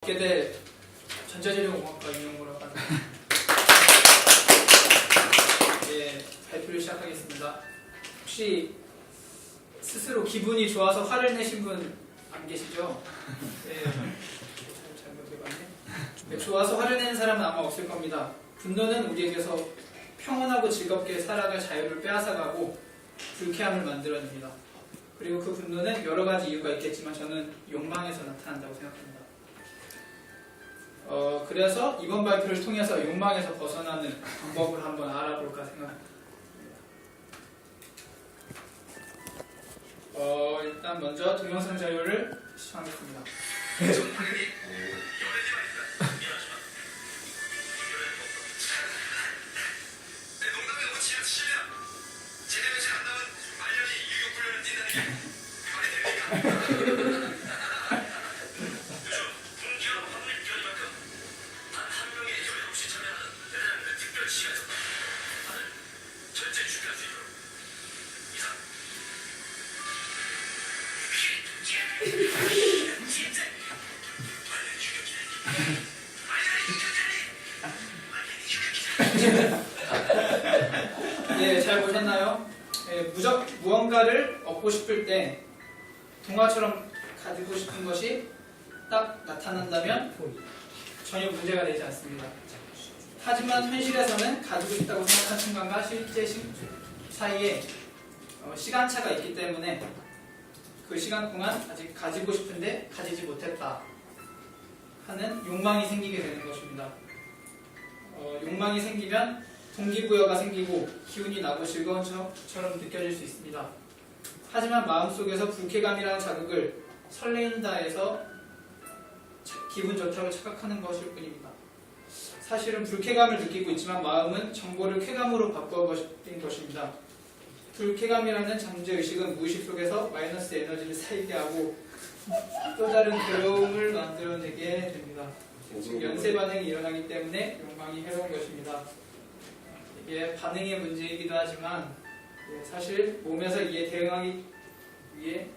대 전자재료공학과 이용호라고 합니다. 예, 발표를 시작하겠습니다. 혹시 스스로 기분이 좋아서 화를 내신 분 안 계시죠? 네, 잘못해봤네. 네, 좋아서 화를 내는 사람은 아마 없을 겁니다. 분노는 우리에게서 평온하고 즐겁게 살아갈 자유를 빼앗아가고 불쾌함을 만들어냅니다. 그리고 그 분노는 여러 가지 이유가 있겠지만 저는 욕망에서 나타난다고 생각합니다. 그래서 이번 발표를 통해서 욕망에서 벗어나는 방법을 한번 알아볼까 생각합니다. 일단 먼저 동영상 자료를 시청하겠습니다. 네, 잘 보셨나요? 네, 무언가를 얻고 싶을 때 동화처럼 가지고 싶은 것이 딱 나타난다면 전혀 문제가 되지 않습니다. 하지만 현실에서는 가지고 싶다고 생각한 순간과 실제 사이에 시간차가 있기 때문에 그 시간 동안 아직 가지고 싶은데 가지지 못했다 하는 욕망이 생기게 되는 것입니다. 욕망이 생기면 동기부여가 생기고 기운이 나고 즐거운 것처럼 느껴질 수 있습니다. 하지만 마음속에서 불쾌감이라는 자극을 설레인다에서 기분 좋다고 착각하는 것일 뿐입니다. 사실은 불쾌감을 느끼고 있지만 마음은 정보를 쾌감으로 바꿔버린 것입니다. 불쾌감이라는 잠재의식은 무의식 속에서 마이너스 에너지를 쌓이게 하고 또 다른 괴로움을 만들어내게 됩니다. 즉 연쇄 반응이 일어나기 때문에 욕망이 해로운 것입니다. 이게 반응의 문제이기도 하지만 사실 몸에서 이에 대응하기 위해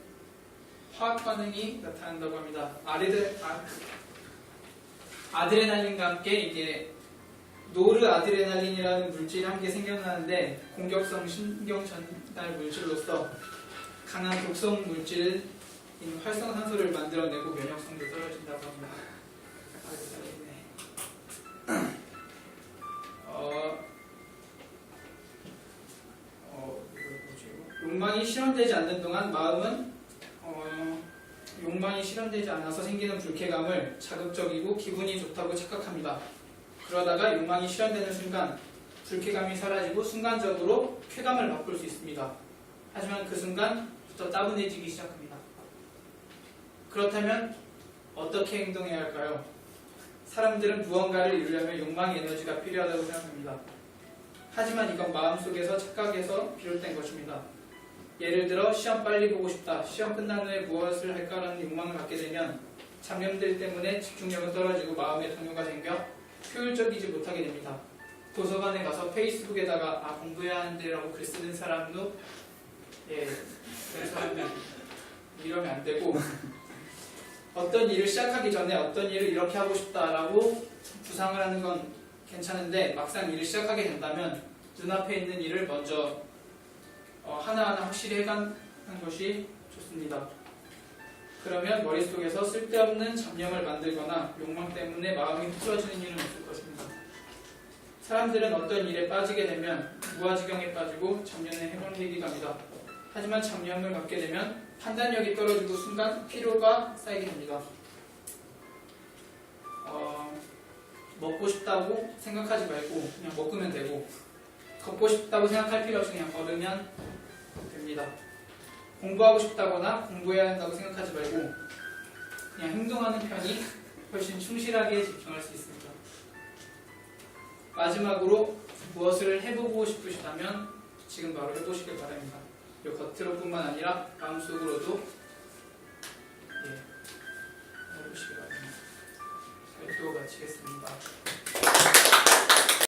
화학 반응이 나타난다고 합니다. 아드레날린과 함께 이게 노르아드레날린이라는 물질이 함께 생겨나는데 공격성 신경 전달 물질로서 강한 독성 물질인 활성산소를 만들어내고 면역성도 떨어진다고 합니다. 욕망이 실현되지 않는 동안 마음은 욕망이 실현되지 않아서 생기는 불쾌감을 자극적이고 기분이 좋다고 착각합니다. 그러다가 욕망이 실현되는 순간 불쾌감이 사라지고 순간적으로 쾌감을 맛볼 수 있습니다. 하지만 그 순간부터 따분해지기 시작합니다. 그렇다면 어떻게 행동해야 할까요? 사람들은 무언가를 이루려면 욕망의 에너지가 필요하다고 생각합니다. 하지만 이건 마음속에서 착각에서 비롯된 것입니다. 예를 들어 시험 빨리 보고 싶다, 시험 끝난 후에 무엇을 할까라는 욕망을 갖게 되면 잡념들 때문에 집중력은 떨어지고 마음의 동요가 생겨 효율적이지 못하게 됩니다. 도서관에 가서 페이스북에다가 공부해야 하는데 라고 글 쓰는 사람도 그런 사람은 이러면 안 되고 어떤 일을 시작하기 전에 어떤 일을 이렇게 하고 싶다라고 구상을 하는 건 괜찮은데 막상 일을 시작하게 된다면 눈앞에 있는 일을 먼저 하나하나 확실히 해가는 것이 좋습니다. 그러면 머릿속에서 쓸데없는 잡념을 만들거나 욕망 때문에 마음이 흐트러지는 일은 없을 것입니다. 사람들은 어떤 일에 빠지게 되면 무아지경에 빠지고 잡념에 해방되기도 합니다. 하지만 잡념을 갖게 되면 판단력이 떨어지고 순간 피로가 쌓이게 됩니다. 먹고 싶다고 생각하지 말고 그냥 먹으면 되고 걷고 싶다고 생각할 필요 없이 그냥 걸으면 됩니다. 공부하고 싶다거나 공부해야 한다고 생각하지 말고 그냥 행동하는 편이 훨씬 충실하게 집중할 수 있습니다. 마지막으로 무엇을 해보고 싶으시다면 지금 바로 해보시길 바랍니다. 겉으로뿐만 아니라 마음속으로도 해보시길 바랍니다. 발표 마치겠습니다.